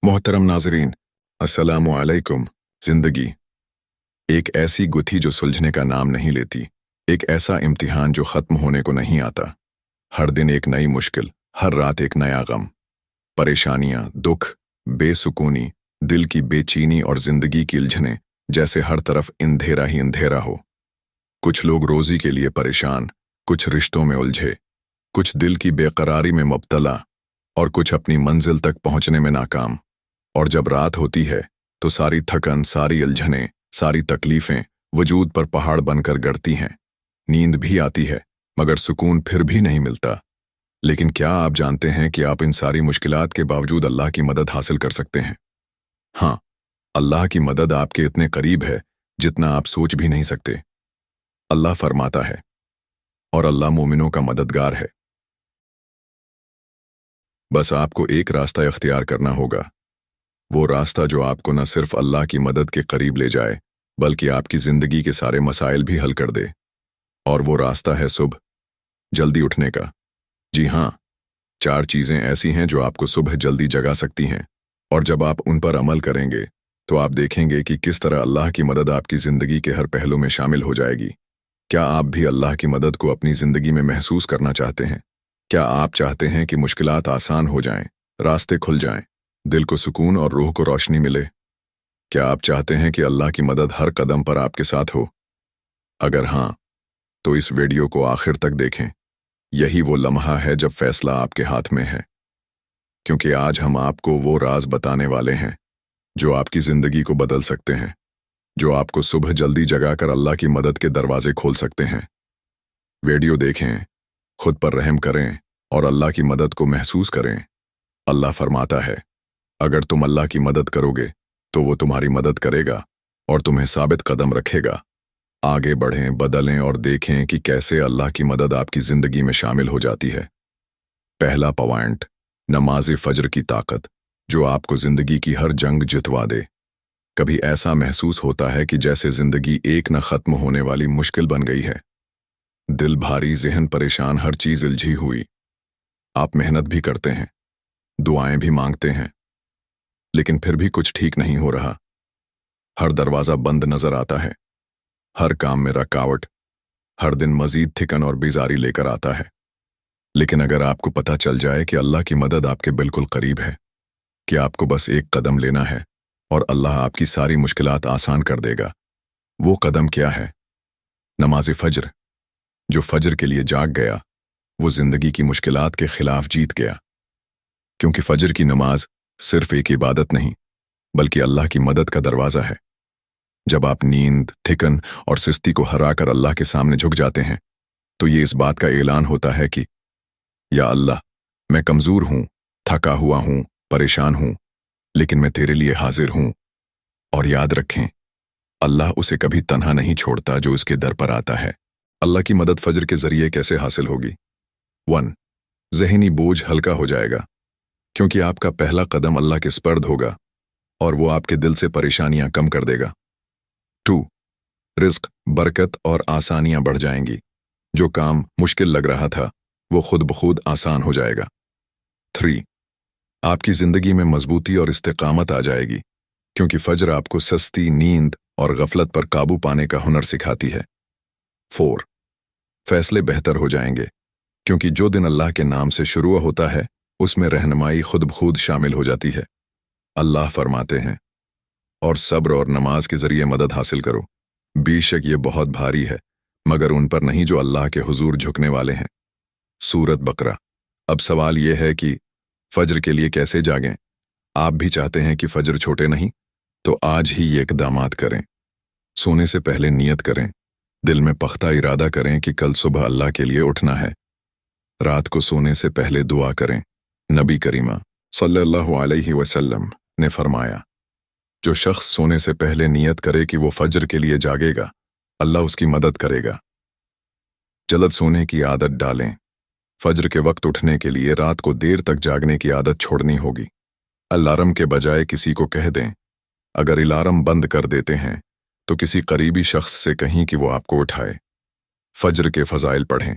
मोहतरम नाजरीन, अस्सलामु अलैकुम। जिंदगी एक ऐसी गुत्थी जो सुलझने का नाम नहीं लेती, एक ऐसा इम्तिहान जो ख़त्म होने को नहीं आता। हर दिन एक नई मुश्किल, हर रात एक नया गम, परेशानियां, दुख, बेसुकूनी, दिल की बेचैनी और जिंदगी की उलझनें, जैसे हर तरफ अंधेरा ही अंधेरा हो। कुछ लोग रोजी के लिए परेशान, कुछ रिश्तों में उलझे, कुछ दिल की बेकरारी में मुब्तला और कुछ अपनी मंजिल तक पहुंचने में नाकाम। और जब रात होती है तो सारी थकन, सारी उलझनें, सारी तकलीफें वजूद पर पहाड़ बनकर गड़ती हैं। नींद भी आती है मगर सुकून फिर भी नहीं मिलता। लेकिन क्या आप जानते हैं कि आप इन सारी मुश्किलात के बावजूद अल्लाह की मदद हासिल कर सकते हैं? हाँ, अल्लाह की मदद आपके इतने करीब है जितना आप सोच भी नहीं सकते। अल्लाह फरमाता है, और अल्लाह मोमिनों का मददगार है। बस आपको एक रास्ता इख्तियार करना होगा, वो रास्ता जो आपको न सिर्फ अल्लाह की मदद के करीब ले जाए बल्कि आपकी जिंदगी के सारे मसाइल भी हल कर दे। और वो रास्ता है सुबह जल्दी उठने का। जी हाँ, 4 चीजें ऐसी हैं जो आपको सुबह जल्दी जगा सकती हैं, और जब आप उन पर अमल करेंगे तो आप देखेंगे कि किस तरह अल्लाह की मदद आपकी जिंदगी के हर पहलू में शामिल हो जाएगी। क्या आप भी अल्लाह की मदद को अपनी जिंदगी में महसूस करना चाहते हैं? क्या आप चाहते हैं कि मुश्किलात आसान हो जाएं, रास्ते खुल जाएं, दिल को सुकून और रूह को रोशनी मिले? क्या आप चाहते हैं कि अल्लाह की मदद हर कदम पर आपके साथ हो? अगर हाँ, तो इस वीडियो को आखिर तक देखें। यही वो लम्हा है जब फैसला आपके हाथ में है, क्योंकि आज हम आपको वो राज बताने वाले हैं जो आपकी जिंदगी को बदल सकते हैं, जो आपको सुबह जल्दी जगाकर अल्लाह की मदद के दरवाजे खोल सकते हैं। वीडियो देखें, खुद पर रहम करें और अल्लाह की मदद को महसूस करें। अल्लाह फरमाता है, अगर तुम अल्लाह की मदद करोगे तो वो तुम्हारी मदद करेगा और तुम्हें साबित कदम रखेगा। आगे बढ़ें, बदलें और देखें कि कैसे अल्लाह की मदद आपकी जिंदगी में शामिल हो जाती है। पहला पॉइंट, नमाज फजर की ताकत, जो आपको जिंदगी की हर जंग जितवा दे। कभी ऐसा महसूस होता है कि जैसे जिंदगी एक न खत्म होने वाली मुश्किल बन गई है। दिल भारी, ज़हन परेशान, हर चीज उलझी हुई। आप मेहनत भी करते हैं, दुआएं भी मांगते हैं, लेकिन फिर भी कुछ ठीक नहीं हो रहा। हर दरवाजा बंद नजर आता है, हर काम में रुकावट, हर दिन मजीद थिकन और बेजारी लेकर आता है। लेकिन अगर आपको पता चल जाए कि अल्लाह की मदद आपके बिल्कुल करीब है, कि आपको बस एक कदम लेना है और अल्लाह आपकी सारी मुश्किलात आसान कर देगा। वो कदम क्या है? नमाज फजर। जो फजर के लिए जाग गया वो जिंदगी की मुश्किलात के खिलाफ जीत गया, क्योंकि फजर की नमाज सिर्फ एक इबादत नहीं बल्कि अल्लाह की मदद का दरवाजा है। जब आप नींद, थिकन और सुस्ती को हराकर अल्लाह के सामने झुक जाते हैं तो ये इस बात का ऐलान होता है कि या अल्लाह, मैं कमजोर हूं, थका हुआ हूं, परेशान हूं, लेकिन मैं तेरे लिए हाजिर हूं। और याद रखें, अल्लाह उसे कभी तन्हा नहीं छोड़ता जो उसके दर पर आता है। अल्लाह की मदद फजर के जरिए कैसे हासिल होगी? 1. ज़हनी बोझ हल्का हो जाएगा, क्योंकि आपका पहला कदम अल्लाह के स्पर्द होगा और वो आपके दिल से परेशानियां कम कर देगा। 2. रिज़्क, बरकत और आसानियां बढ़ जाएंगी। जो काम मुश्किल लग रहा था वो खुद ब खुद आसान हो जाएगा। 3. आपकी जिंदगी में मजबूती और इस्तिकामत आ जाएगी, क्योंकि फजर आपको सस्ती नींद और गफलत पर काबू पाने का हुनर सिखाती है। 4. फैसले बेहतर हो जाएंगे, क्योंकि जो दिन अल्लाह के नाम से शुरू होता है उसमें रहनुमाई खुद ब खुद शामिल हो जाती है। अल्लाह फरमाते हैं, और सब्र और नमाज के जरिए मदद हासिल करो। बेशक ये बहुत भारी है, मगर उन पर नहीं जो अल्लाह के हुजूर झुकने वाले हैं। सूरत बकरा। अब सवाल यह है कि फजर के लिए कैसे जागें? आप भी चाहते हैं कि फजर छोटे नहीं? तो आज ही ये इक़दामात करें। सोने से पहले नियत करें, दिल में पख्ता इरादा करें कि कल सुबह अल्लाह के लिए उठना है। रात को सोने से पहले दुआ करें। नबी करीमा सल्लल्लाहु अलैहि वसल्लम ने फरमाया, जो शख्स सोने से पहले नियत करे कि वो फजर के लिए जागेगा, अल्लाह उसकी मदद करेगा। जल्द सोने की आदत डालें। फजर के वक्त उठने के लिए रात को देर तक जागने की आदत छोड़नी होगी। अलार्म के बजाय किसी को कह दें। अगर अलार्म बंद कर देते हैं तो किसी करीबी शख्स से कहीं कि वो आपको उठाए। फजर के फजाइल पढ़ें।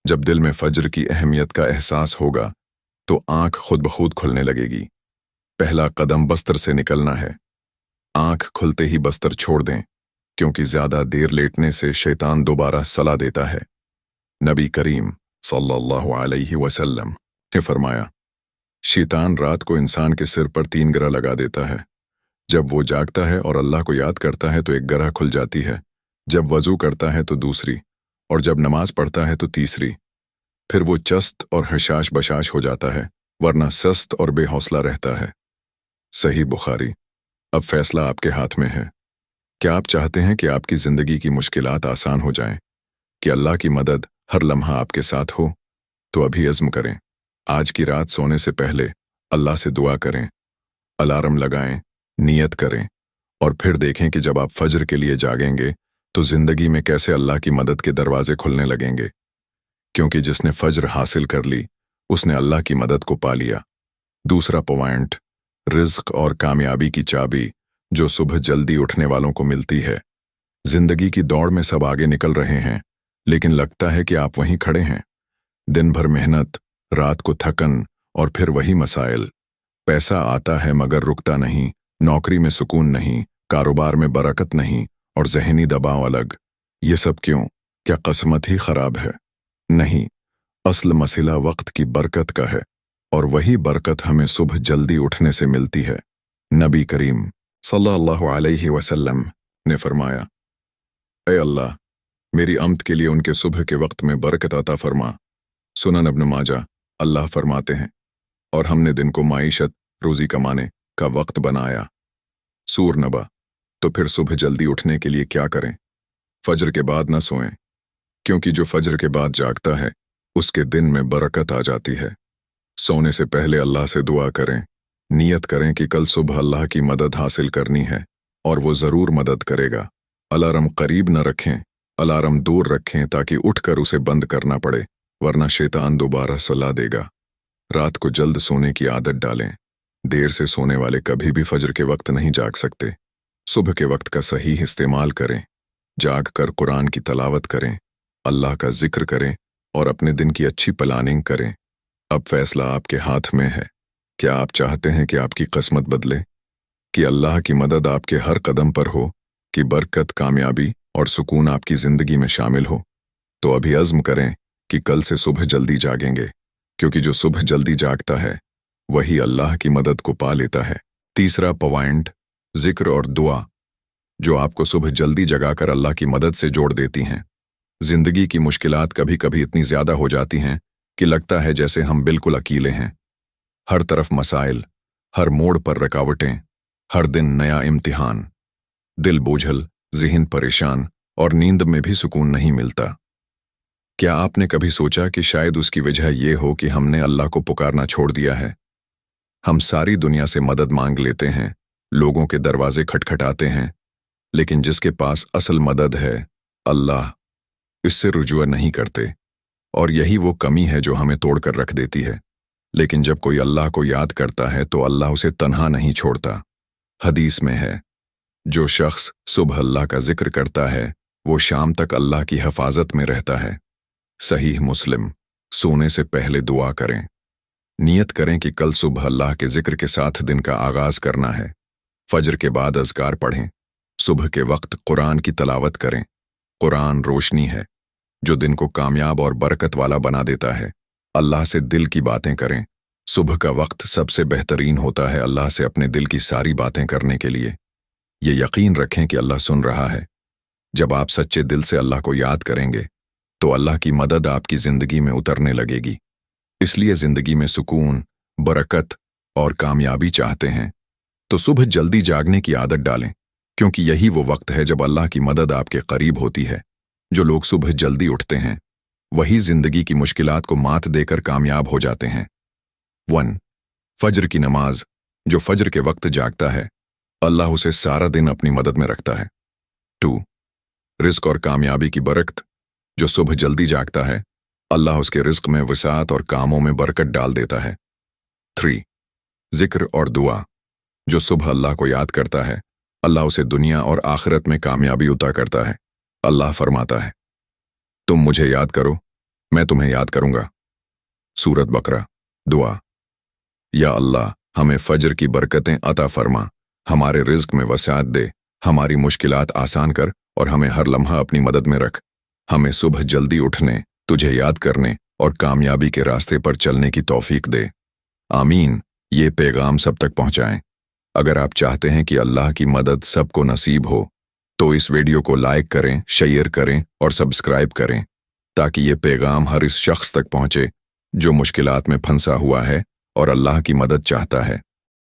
जब दिल में फजर की अहमियत का एहसास होगा तो आंख खुद ब खुद खुलने लगेगी। पहला कदम बस्तर से निकलना है। आंख खुलते ही बस्तर छोड़ दें, क्योंकि ज्यादा देर लेटने से शैतान दोबारा सलाह देता है। नबी करीम सल्लल्लाहु अलैहि वसल्लम ने फरमाया, शैतान रात को इंसान के सिर पर 3 गिरा लगा देता है। जब वो जागता है और अल्लाह को याद करता है तो एक गिरा खुल जाती है, जब वजू करता है तो दूसरी, और जब नमाज पढ़ता है तो तीसरी। फिर वो चस्त और हशाश बशाश हो जाता है, वरना सस्त और बेहौसला रहता है। सही बुखारी। अब फैसला आपके हाथ में है। क्या आप चाहते हैं कि आपकी जिंदगी की मुश्किलात आसान हो जाएं, कि अल्लाह की मदद हर लम्हा आपके साथ हो? तो अभी अज़्म करें। आज की रात सोने से पहले अल्लाह से दुआ करें, अलार्म लगाएं, नियत करें, और फिर देखें कि जब आप फज्र के लिए जागेंगे तो जिंदगी में कैसे अल्लाह की मदद के दरवाजे खुलने लगेंगे। क्योंकि जिसने फज्र हासिल कर ली उसने अल्लाह की मदद को पा लिया। दूसरा पॉइंट, रिज़्क और कामयाबी की चाबी जो सुबह जल्दी उठने वालों को मिलती है। जिंदगी की दौड़ में सब आगे निकल रहे हैं, लेकिन लगता है कि आप वहीं खड़े हैं। दिन भर मेहनत, रात को थकन, और फिर वही मसाइल। पैसा आता है मगर रुकता नहीं, नौकरी में सुकून नहीं, कारोबार में बरकत नहीं, और ज़हनी दबाव अलग। ये सब क्यों? क्या किस्मत ही खराब है? नहीं, असल मसला वक्त की बरकत का है, और वही बरकत हमें सुबह जल्दी उठने से मिलती है। नबी करीम सल्लल्लाहु अलैहि वसल्लम ने फरमाया, ऐ अल्लाह, मेरी आमद के लिए उनके सुबह के वक्त में बरकत अता फरमा। सुनन इब्न माजा। अल्लाह फरमाते हैं, और हमने दिन को माईशत, रोजी कमाने का वक्त बनाया। सूर नबा। तो फिर सुबह जल्दी उठने के लिए क्या करें? फजर के बाद न सोएं, क्योंकि जो फजर के बाद जागता है उसके दिन में बरकत आ जाती है। सोने से पहले अल्लाह से दुआ करें, नियत करें कि कल सुबह अल्लाह की मदद हासिल करनी है, और वो ज़रूर मदद करेगा। अलार्म करीब न रखें, अलार्म दूर रखें ताकि उठकर उसे बंद करना पड़े, वरना शैतान दोबारा सलाह देगा। रात को जल्द सोने की आदत डालें। देर से सोने वाले कभी भी फजर के वक्त नहीं जाग सकते। सुबह के वक्त का सही इस्तेमाल करें। जाग कर कुरान की तलावत करें, अल्लाह का जिक्र करें, और अपने दिन की अच्छी प्लानिंग करें। अब फैसला आपके हाथ में है। क्या आप चाहते हैं कि आपकी किस्मत बदले, कि अल्लाह की मदद आपके हर कदम पर हो, कि बरकत, कामयाबी और सुकून आपकी जिंदगी में शामिल हो? तो अभी अज़्म करें कि कल से सुबह जल्दी जागेंगे, क्योंकि जो सुबह जल्दी जागता है वही अल्लाह की मदद को पा लेता है। तीसरा पॉइंट, जिक्र और दुआ, जो आपको सुबह जल्दी जगाकर अल्लाह की मदद से जोड़ देती हैं। जिंदगी की मुश्किलात कभी कभी इतनी ज्यादा हो जाती हैं कि लगता है जैसे हम बिल्कुल अकेले हैं। हर तरफ मसाइल, हर मोड़ पर रुकावटें, हर दिन नया इम्तिहान। दिल बोझल, ज़हन परेशान, और नींद में भी सुकून नहीं मिलता। क्या आपने कभी सोचा कि शायद उसकी वजह यह हो कि हमने अल्लाह को पुकारना छोड़ दिया है? हम सारी दुनिया से मदद मांग लेते हैं, लोगों के दरवाजे खटखटाते हैं, लेकिन जिसके पास असल मदद है, अल्लाह, इससे रुजू नहीं करते। और यही वो कमी है जो हमें तोड़कर रख देती है। लेकिन जब कोई अल्लाह को याद करता है तो अल्लाह उसे तन्हा नहीं छोड़ता। हदीस में है, जो शख्स सुबह अल्लाह का जिक्र करता है वो शाम तक अल्लाह की हिफाजत में रहता है। सहीह मुस्लिम। सोने से पहले दुआ करें। नियत करें कि कल सुबह अल्लाह के जिक्र के साथ दिन का आगाज करना है। फजर के बाद अज़कार पढ़ें। सुबह के वक्त कुरान की तलावत करें। कुरान रोशनी है जो दिन को कामयाब और बरकत वाला बना देता है। अल्लाह से दिल की बातें करें। सुबह का वक्त सबसे बेहतरीन होता है अल्लाह से अपने दिल की सारी बातें करने के लिए। ये यकीन रखें कि अल्लाह सुन रहा है। जब आप सच्चे दिल से अल्लाह को याद करेंगे तो अल्लाह की मदद आपकी जिंदगी में उतरने लगेगी। इसलिए जिंदगी में सुकून, बरकत और कामयाबी चाहते हैं तो सुबह जल्दी जागने की आदत डालें, क्योंकि यही वो वक्त है जब अल्लाह की मदद आपके करीब होती है। जो लोग सुबह जल्दी उठते हैं वही जिंदगी की मुश्किलात को मात देकर कामयाब हो जाते हैं। 1. फजर की नमाज। जो फजर के वक्त जागता है अल्लाह उसे सारा दिन अपनी मदद में रखता है। 2. रिज़्क और कामयाबी की बरकत। जो सुबह जल्दी जागता है अल्लाह उसके रिज़्क में वसाअत और कामों में बरकत डाल देता है। 3. जिक्र और दुआ। जो सुबह अल्लाह को याद करता है अल्लाह उसे दुनिया और आखिरत में कामयाबी अता करता है। अल्लाह फरमाता है, तुम मुझे याद करो, मैं तुम्हें याद करूंगा। सूरत बकरा। दुआ। या अल्लाह, हमें फजर की बरकतें अता फरमा, हमारे रिज्क में वसाअत दे, हमारी मुश्किलात आसान कर और हमें हर लम्हा अपनी मदद में रख। हमें सुबह जल्दी उठने, तुझे याद करने और कामयाबी के रास्ते पर चलने की तौफीक दे। आमीन। ये पैगाम सब तक पहुंचाएं। अगर आप चाहते हैं कि अल्लाह की मदद सबको नसीब हो, तो इस वीडियो को लाइक करें, शेयर करें और सब्सक्राइब करें, ताकि ये पैगाम हर इस शख्स तक पहुंचे जो मुश्किलात में फंसा हुआ है और अल्लाह की मदद चाहता है।